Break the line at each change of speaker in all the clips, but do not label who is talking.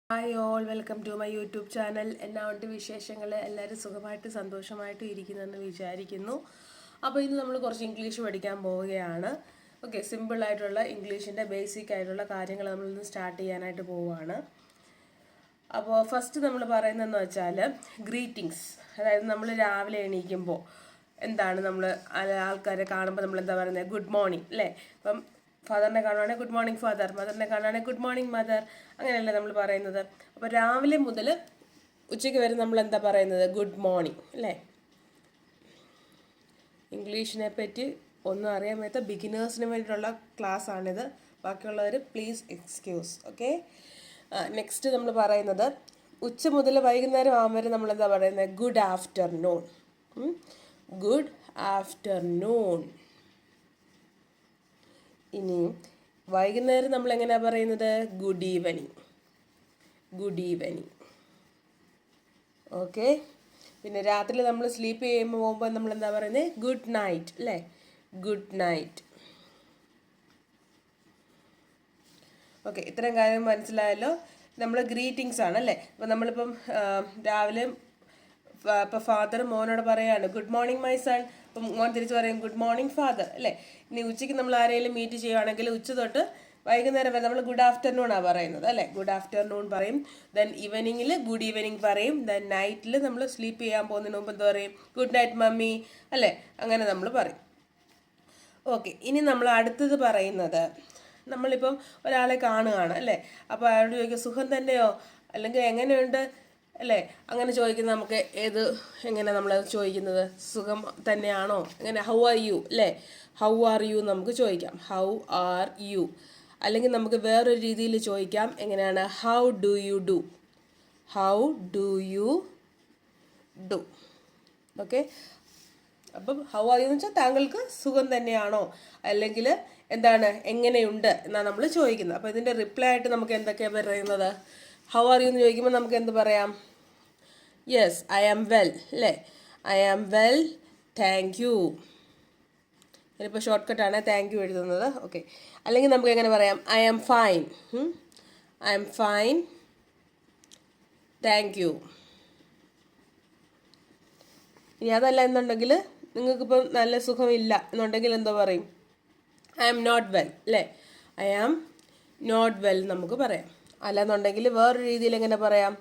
Hi all, welcome to my YouTube channel. എന്നാണ്ട് വിശേഷങ്ങൾ? എല്ലാവരും സുഖമായിട്ട് സന്തോഷമായിട്ട് ഇരിക്കുന്നെന്ന് വിചാരിക്കുന്നു. അപ്പോൾ ഇന്ന് നമ്മൾ കുറച്ച് ഇംഗ്ലീഷ് പഠിക്കാൻ പോവുകയാണ്. ഓക്കെ, സിമ്പിളായിട്ടുള്ള ഇംഗ്ലീഷിൻ്റെ ബേസിക് ആയിട്ടുള്ള കാര്യങ്ങൾ നമ്മളിന്ന് സ്റ്റാർട്ട് ചെയ്യാനായിട്ട് പോവുകയാണ്. അപ്പോൾ ഫസ്റ്റ് നമ്മൾ പറയുന്നതെന്ന് വെച്ചാൽ ഗ്രീറ്റിങ്സ്. അതായത് നമ്മൾ രാവിലെ എണീക്കുമ്പോൾ എന്താണ് നമ്മൾ ആൾക്കാരെ കാണുമ്പോൾ നമ്മൾ എന്താ പറയുന്നത്? ഗുഡ് മോർണിംഗ് അല്ലേ? അപ്പം ഫാദറിനെ കാണുവാണെങ്കിൽ ഗുഡ് മോർണിംഗ് ഫാദർ, മദറിനെ കാണുവാണെങ്കിൽ ഗുഡ് മോർണിംഗ് മദർ, അങ്ങനെയല്ലേ നമ്മൾ പറയുന്നത്. അപ്പോൾ രാവിലെ മുതൽ ഉച്ചയ്ക്ക് വരെ നമ്മൾ എന്താ പറയുന്നത്? ഗുഡ് മോർണിംഗ് അല്ലേ? ഇംഗ്ലീഷിനെ പറ്റി ഒന്നും അറിയാൻ പറ്റാത്ത ബിഗിനേഴ്സിന് വേണ്ടിയിട്ടുള്ള ക്ലാസ് ആണിത്. ബാക്കിയുള്ളവർ പ്ലീസ് എക്സ്ക്യൂസ്. ഓക്കെ, നെക്സ്റ്റ് നമ്മൾ പറയുന്നത് ഉച്ച മുതൽ വൈകുന്നേരം ആകും വരെ നമ്മൾ എന്താ പറയുന്നത്? Good afternoon. Good afternoon. ഇനിയും വൈകുന്നേരം നമ്മൾ എങ്ങനെയാണ് പറയുന്നത്? Good evening. Good evening. Okay, പിന്നെ രാത്രി നമ്മൾ സ്ലീപ്പ് പോകുമ്പോൾ നമ്മൾ എന്താ പറയുന്നത്? ഗുഡ് നൈറ്റ് അല്ലേ? Good night. ഓക്കെ, ഇത്രയും കാര്യം മനസ്സിലായല്ലോ. നമ്മൾ ഗ്രീറ്റിങ്സ് ആണ് അല്ലേ? അപ്പോൾ നമ്മളിപ്പം രാവിലെ ഇപ്പോൾ ഫാദർ മോനോട് പറയാണ് ഗുഡ് മോർണിംഗ് മൈ സൺ. അപ്പം മോൻ തിരിച്ച് പറയും ഗുഡ് മോർണിംഗ് ഫാദർ അല്ലേ? ഇനി ഉച്ചയ്ക്ക് നമ്മൾ ആരെങ്കിലും മീറ്റ് ചെയ്യുകയാണെങ്കിൽ ഉച്ച തൊട്ട് വൈകുന്നേരം വരെ നമ്മൾ ഗുഡ് ആഫ്റ്റർനൂണാണ് പറയുന്നത് അല്ലേ? ഗുഡ് ആഫ്റ്റർനൂൺ പറയും. ദെൻ ഈവനിങ്ങിൽ ഗുഡ് ഈവനിങ് പറയും. ദെൻ നൈറ്റിൽ നമ്മൾ സ്ലീപ്പ് ചെയ്യാൻ പോകുന്നതിന് മുമ്പ് എന്താ പറയും? ഗുഡ് നൈറ്റ് മമ്മി അല്ലേ? അങ്ങനെ നമ്മൾ പറയും. ഓക്കെ, ഇനി നമ്മൾ അടുത്തത് പറയുന്നത്, നമ്മളിപ്പം ഒരാളെ കാണുകയാണ് അല്ലേ? അപ്പോൾ അയാളോട് ചോദിക്കുക സുഖം തന്നെയോ, അല്ലെങ്കിൽ എങ്ങനെയുണ്ട് അല്ലേ? അങ്ങനെ ചോദിക്കുന്നത് നമുക്ക് എങ്ങനെ നമ്മൾ ചോദിക്കുന്നത്? സുഖം തന്നെയാണോ? എങ്ങനെ? ഹൗ ആർ യു അല്ലേ? ഹൗ ആർ യു നമുക്ക് ചോദിക്കാം. How are U. അല്ലെങ്കിൽ നമുക്ക് വേറൊരു രീതിയിൽ ചോദിക്കാം. എങ്ങനെയാണ്? How do you do. How do you do. Okay, അപ്പം ഹൗ ആർ യു എന്ന് വെച്ചാൽ താങ്കൾക്ക് സുഖം തന്നെയാണോ, അല്ലെങ്കിൽ എന്താണ് എങ്ങനെയുണ്ട് എന്നാണ് നമ്മൾ ചോദിക്കുന്നത്. അപ്പോൾ ഇതിൻ്റെ റിപ്ലൈ ആയിട്ട് നമുക്ക് എന്തൊക്കെയാണ് പറയുന്നത്? ഹൗ ആർ യു എന്ന് ചോദിക്കുമ്പോൾ നമുക്ക് എന്ത് പറയാം? യെസ്, ഐ ആം വെൽ അല്ലേ? I am well, thank you. ഇതിപ്പോൾ ഷോർട്ട് കട്ടാണ് താങ്ക് യു എഴുതുന്നത്. ഓക്കെ, അല്ലെങ്കിൽ നമുക്ക് എങ്ങനെ പറയാം? I am fine. I am fine, thank you. ഇനി അതല്ല എന്നുണ്ടെങ്കിൽ നിങ്ങൾക്കിപ്പം നല്ല സുഖമില്ല എന്നുണ്ടെങ്കിൽ എന്തോ പറയും? ഐ ആം നോട്ട് വെൽ അല്ലേ? ഐ ആം നോട്ട് വെൽ നമുക്ക് പറയാം. അല്ലെന്നുണ്ടെങ്കിൽ വേറൊരു രീതിയിൽ എങ്ങനെ പറയാം?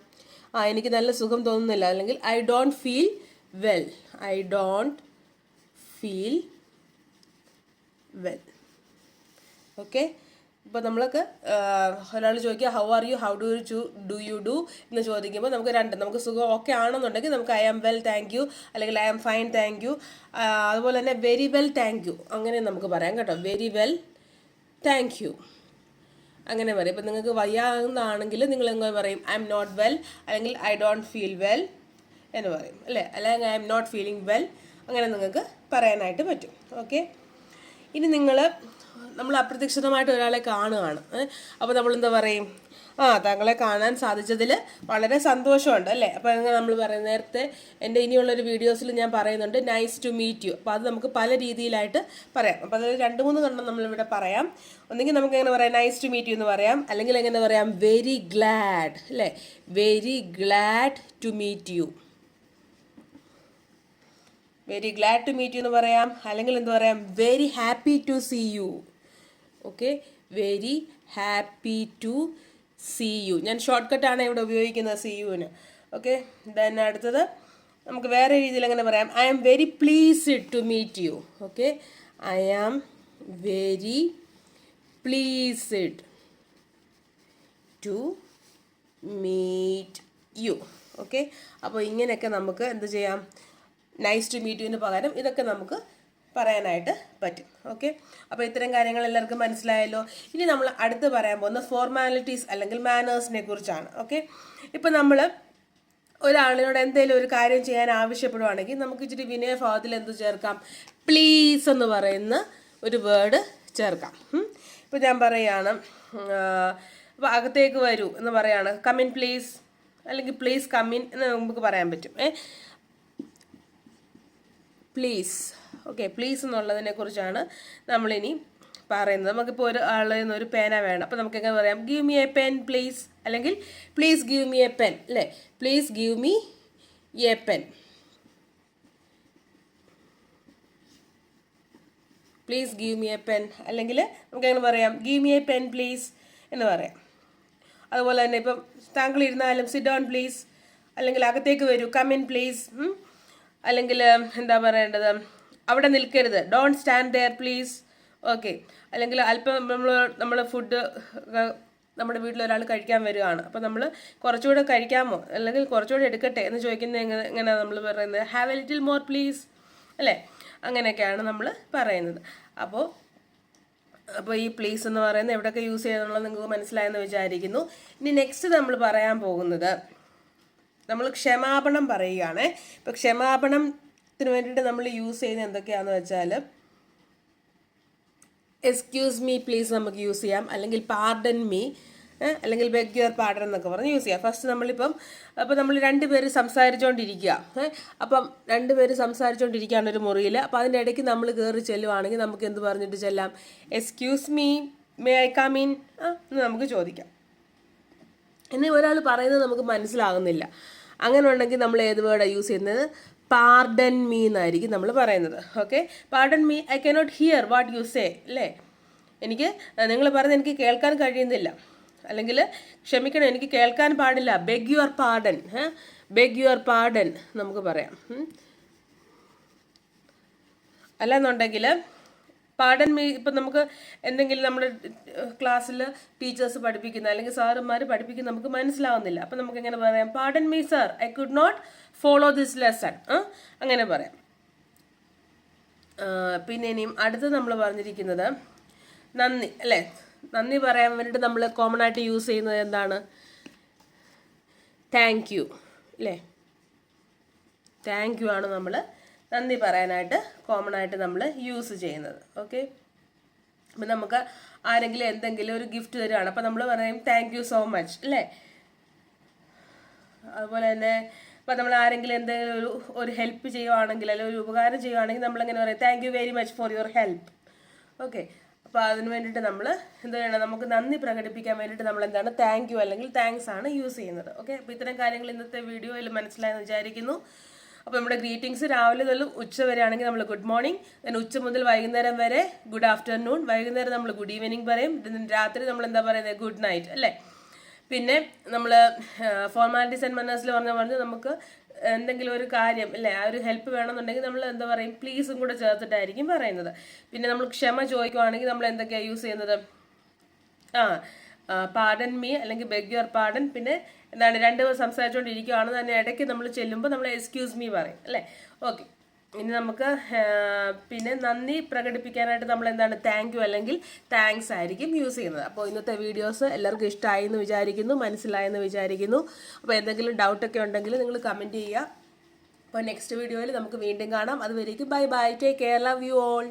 എനിക്ക് നല്ല സുഖം തോന്നുന്നില്ല, അല്ലെങ്കിൽ I don't feel well. I don't feel well. Okay, ഇപ്പോൾ നമ്മളൊക്കെ ഒരാൾ ചോദിക്കുക how are you, how do you do എന്ന് ചോദിക്കുമ്പോൾ നമുക്ക് സുഖം ഓക്കെ ആണെന്നുണ്ടെങ്കിൽ നമുക്ക് I am well thank you, അല്ലെങ്കിൽ I am fine thank you. അതുപോലെ തന്നെ വെരി വെൽ താങ്ക് യു അങ്ങനെ നമുക്ക് പറയാം കേട്ടോ. വെരി വെൽ താങ്ക് യു അങ്ങനെ പറയും. ഇപ്പം നിങ്ങൾക്ക് വയ്യാവുന്നതാണെങ്കിൽ നിങ്ങൾ എങ്ങനെ പറയും? ഐ എം നോട്ട് വെൽ, അല്ലെങ്കിൽ ഐ ഡോണ്ട് ഫീൽ വെൽ എന്ന് പറയും അല്ലേ? അല്ലെങ്കിൽ I am not feeling well, അങ്ങനെ നിങ്ങൾക്ക് പറയാനായിട്ട് പറ്റും. ഓക്കെ, ഇനി നമ്മൾ അപ്രതീക്ഷിതമായിട്ട് ഒരാളെ കാണുകയാണ്. അപ്പോൾ നമ്മളെന്താ പറയും? താങ്കളെ കാണാൻ സാധിച്ചതിൽ വളരെ സന്തോഷമുണ്ട് അല്ലേ? അപ്പോൾ അങ്ങനെ നമ്മൾ പറയും. നേരത്തെ എൻ്റെ ഇനിയുള്ളൊരു വീഡിയോസിൽ ഞാൻ പറയുന്നുണ്ട് നൈസ് ടു മീറ്റ് യു. അപ്പോൾ അത് നമുക്ക് പല രീതിയിലായിട്ട് പറയാം. അപ്പോൾ അതിൽ 2-3 കണ്ണം നമ്മളിവിടെ പറയാം. ഒന്നെങ്കിൽ നമുക്ക് എങ്ങനെ പറയാം? നൈസ് ടു മീറ്റ് യു എന്ന് പറയാം. അല്ലെങ്കിൽ എങ്ങനെ പറയാം? വെരി ഗ്ലാഡ് അല്ലേ? Very glad to meet you. Very glad to meet you എന്ന് പറയാം. അല്ലെങ്കിൽ എന്ത് പറയാം? Very happy to see you. Okay, very happy to see you. ഞാൻ ഷോർട്ട് കട്ടാണ് ഇവിടെ ഉപയോഗിക്കുന്നത് സീ യുവിന്. ഓക്കെ, ദെൻ അടുത്തത് നമുക്ക് വേറെ രീതിയിൽ എങ്ങനെ പറയാം? I am very pleased to meet you. Okay, I am very pleased to meet you. Okay, അപ്പോൾ ഇങ്ങനെയൊക്കെ നമുക്ക് എന്ത് ചെയ്യാം? നൈസ് ടു മീറ്റ് യുവിന് പകരം ഇതൊക്കെ നമുക്ക് പറയാനായിട്ട് പറ്റും. ഓക്കെ, അപ്പോൾ ഇത്തരം കാര്യങ്ങൾ എല്ലാവർക്കും മനസ്സിലായല്ലോ. ഇനി നമ്മൾ അടുത്ത് പറയാൻ പോകുന്ന ഫോർമാലിറ്റീസ് അല്ലെങ്കിൽ മാനേഴ്സിനെ കുറിച്ചാണ്. ഓക്കെ, ഇപ്പം നമ്മൾ ഒരാളിനോട് എന്തെങ്കിലും ഒരു കാര്യം ചെയ്യാൻ ആവശ്യപ്പെടുവാണെങ്കിൽ നമുക്ക് ഇച്ചിരി വിനയഭാവത്തിൽ എന്ത് ചേർക്കാം? പ്ലീസ് എന്ന് പറയുന്ന ഒരു വേർഡ് ചേർക്കാം. ഇപ്പോൾ ഞാൻ പറയുകയാണ്, അപ്പോൾ അകത്തേക്ക് വരൂ എന്ന് പറയാണ്, കമിൻ പ്ലീസ്, അല്ലെങ്കിൽ പ്ലീസ് കമിൻ എന്ന് നമുക്ക് പറയാൻ പറ്റും. പ്ലീസ്. ഓക്കെ, പ്ലീസ് എന്നുള്ളതിനെ കുറിച്ചാണ് നമ്മളിനി പറയുന്നത്. നമുക്കിപ്പോൾ ഒരു ആളിൽ നിന്ന് ഒരു പേന വേണം. അപ്പോൾ നമുക്ക് എങ്ങനെ പറയാം? Give me a pen please, അല്ലെങ്കിൽ please give me a pen, അല്ലേ? Please give me a pen, please give me a pen, അല്ലെങ്കിൽ നമുക്ക് എങ്ങനെ പറയാം? Give me a pen please എന്ന് പറയാം. അതുപോലെ തന്നെ ഇപ്പം താങ്കൾ ഇരുന്നാലും സിറ്റ് ഡൗൺ പ്ലീസ്, അല്ലെങ്കിൽ അകത്തേക്ക് വരൂ, കം ഇൻ പ്ലീസ്, അല്ലെങ്കിൽ എന്താ പറയേണ്ടത്? അവിടെ നിൽക്കരുത്, don't stand there please. Okay. അല്ലെങ്കിൽ അല്പം നമ്മൾ ഫുഡ് നമ്മുടെ വീട്ടിൽ ഒരാൾ കഴിക്കാൻ വരികയാണ്. അപ്പോൾ നമ്മൾ കുറച്ചുകൂടെ കഴിക്കാമോ, അല്ലെങ്കിൽ കുറച്ചുകൂടെ എടുക്കട്ടെ എന്ന് ചോദിക്കുന്നത് എങ്ങനെയാണ് നമ്മൾ പറയുന്നത്? Have A little more please, അല്ലേ? അങ്ങനെയൊക്കെയാണ് നമ്മൾ പറയുന്നത്. അപ്പോൾ ഈ പ്ലീസ് എന്ന് പറയുന്നത് എവിടെയൊക്കെ യൂസ് ചെയ്യാന്നുള്ളത് നിങ്ങൾക്ക് മനസ്സിലായെന്ന് വിചാരിക്കുന്നു. ഇനി നെക്സ്റ്റ് നമ്മൾ പറയാൻ പോകുന്നത്, നമ്മൾ ക്ഷമാപണം പറയുകയാണ്. ഇപ്പോൾ ക്ഷമാപണത്തിന് വേണ്ടിയിട്ട് നമ്മൾ യൂസ് ചെയ്യുന്നത് എന്തൊക്കെയാണെന്ന് വെച്ചാൽ, എക്സ്ക്യൂസ് മീ പ്ലീസ് നമുക്ക് യൂസ് ചെയ്യാം, അല്ലെങ്കിൽ പാർഡൻ മീ, അല്ലെങ്കിൽ ബെഗ് യുവർ പാർഡൻ എന്നൊക്കെ പറഞ്ഞ് യൂസ് ചെയ്യാം. ഫസ്റ്റ് നമ്മൾ രണ്ടുപേര് സംസാരിച്ചുകൊണ്ടിരിക്കുക. അപ്പം രണ്ടുപേര് സംസാരിച്ചുകൊണ്ടിരിക്കുകയാണ് ഒരു മുറിയിൽ. അപ്പോൾ അതിൻ്റെ ഇടയ്ക്ക് നമ്മൾ കയറി ചെല്ലുവാണെങ്കിൽ നമുക്ക് എന്ത് പറഞ്ഞിട്ട് ചെല്ലാം? Excuse me, may I come in എന്ന് നമുക്ക് ചോദിക്കാം. ഇനി ഒരാൾ പറയുന്നത് നമുക്ക് മനസ്സിലാകുന്നില്ല, അങ്ങനെ ഉണ്ടെങ്കിൽ നമ്മൾ ഏത് വേർഡാണ് യൂസ് ചെയ്യുന്നത്? പാർഡൻ മീ എന്നായിരിക്കും നമ്മൾ പറയുന്നത്. Okay. Pardon me, I cannot here what you say, അല്ലേ? നിങ്ങൾ പറയുന്നത് എനിക്ക് കേൾക്കാൻ കഴിയുന്നില്ല, അല്ലെങ്കിൽ ക്ഷമിക്കണം എനിക്ക് കേൾക്കാൻ പാടില്ല. Beg your pardon, beg your pardon നമുക്ക് പറയാം. അല്ലെന്നുണ്ടെങ്കിൽ പാർഡൻ മീ, ഇപ്പം നമുക്ക് എന്തെങ്കിലും നമ്മുടെ ക്ലാസ്സിൽ ടീച്ചേഴ്സ് പഠിപ്പിക്കുന്ന അല്ലെങ്കിൽ സാറുമാർ പഠിപ്പിക്കുന്ന നമുക്ക് മനസ്സിലാവുന്നില്ല. അപ്പം നമുക്ക് എങ്ങനെ പറയാം? Pardon me sir, I could not follow this lesson, അങ്ങനെ പറയാം. പിന്നെ ഇനിയും അടുത്ത് നമ്മൾ പറഞ്ഞിരിക്കുന്നത് നന്ദി, അല്ലേ? നന്ദി പറയാൻ വേണ്ടിയിട്ട് നമ്മൾ കോമൺ ആയിട്ട് യൂസ് ചെയ്യുന്നത് എന്താണ്? താങ്ക് യു, അല്ലേ? താങ്ക് യു ആണ് നമ്മൾ നന്ദി പറയാനായിട്ട് കോമൺ ആയിട്ട് നമ്മൾ യൂസ് ചെയ്യുന്നത്. ഓക്കെ. അപ്പം നമുക്ക് ആരെങ്കിലും എന്തെങ്കിലും ഒരു ഗിഫ്റ്റ് തരുവാണ്, അപ്പം നമ്മൾ പറയും താങ്ക് യു സോ മച്ച്, അല്ലേ? അതുപോലെ തന്നെ ഇപ്പം നമ്മൾ ആരെങ്കിലും എന്തെങ്കിലും ഒരു ഹെൽപ്പ് ചെയ്യുവാണെങ്കിൽ, അല്ലെങ്കിൽ ഒരു ഉപകാരം ചെയ്യുവാണെങ്കിൽ നമ്മളെങ്ങനെ പറയും? Thank you very much for your help. Okay. അപ്പോൾ അതിന് വേണ്ടിയിട്ട് നമ്മൾ എന്ത് ചെയ്യണം? നമുക്ക് നന്ദി പ്രകടിപ്പിക്കാൻ വേണ്ടിയിട്ട് നമ്മൾ എന്താണ്? താങ്ക് യു അല്ലെങ്കിൽ താങ്ക്സ് ആണ് യൂസ് ചെയ്യുന്നത്. ഓക്കെ. അപ്പോൾ ഇത്തരം കാര്യങ്ങൾ ഇന്നത്തെ വീഡിയോയിൽ മനസ്സിലായെന്ന് വിചാരിക്കുന്നു. അപ്പോൾ നമ്മുടെ ഗ്രീറ്റിംഗ്സ് രാവിലെ മുതൽ ഉച്ച വരെ ആണെങ്കിൽ നമ്മൾ ഗുഡ് മോർണിംഗ്, then ഉച്ച മുതൽ വൈകുന്നേരം വരെ ഗുഡ് ആഫ്റ്റർനൂൺ, വൈകുന്നേരം നമ്മൾ ഗുഡ് ഈവനിങ് പറയും, രാത്രി നമ്മൾ എന്താ പറയുന്നത്? ഗുഡ് നൈറ്റ്, അല്ലേ? പിന്നെ നമ്മൾ ഫോർമാലിറ്റീസ് ആൻഡ് മന്നേഴ്സിൽ പറഞ്ഞ് നമുക്ക് എന്തെങ്കിലും ഒരു കാര്യം, അല്ലേ, ആ ഒരു ഹെൽപ്പ് വേണമെന്നുണ്ടെങ്കിൽ നമ്മൾ എന്താ പറയും? പ്ലീസും കൂടെ ചേർത്തിട്ടായിരിക്കും പറയുന്നത്. പിന്നെ നമ്മൾ ക്ഷമ ചോദിക്കുവാണെങ്കിൽ നമ്മൾ എന്തൊക്കെയാണ് യൂസ് ചെയ്യുന്നത്? പാർഡൻ മീ അല്ലെങ്കിൽ ബെഗ് യുവർ പാർഡൻ. പിന്നെ എന്താണ്? രണ്ടുപേർ സംസാരിച്ചുകൊണ്ടിരിക്കുകയാണ്, തന്നെ ഇടയ്ക്ക് നമ്മൾ ചെല്ലുമ്പോൾ നമ്മൾ എക്സ്ക്യൂസ് മീ പറയും, അല്ലേ? ഓക്കെ. ഇനി നമുക്ക് പിന്നെ നന്ദി പ്രകടിപ്പിക്കാനായിട്ട് നമ്മൾ എന്താണ്? താങ്ക് യു അല്ലെങ്കിൽ താങ്ക്സ് ആയിരിക്കും യൂസ് ചെയ്യുന്നത്. അപ്പോൾ ഇന്നത്തെ വീഡിയോസ് എല്ലാവർക്കും ഇഷ്ടമായി എന്ന് വിചാരിക്കുന്നു, മനസ്സിലായെന്ന് വിചാരിക്കുന്നു. അപ്പോൾ എന്തെങ്കിലും ഡൗട്ടൊക്കെ ഉണ്ടെങ്കിൽ നിങ്ങൾ കമൻറ്റ് ചെയ്യുക. അപ്പോൾ നെക്സ്റ്റ് വീഡിയോയിൽ നമുക്ക് വീണ്ടും കാണാം. അതുവരേക്കും bye bye, take care, love you all.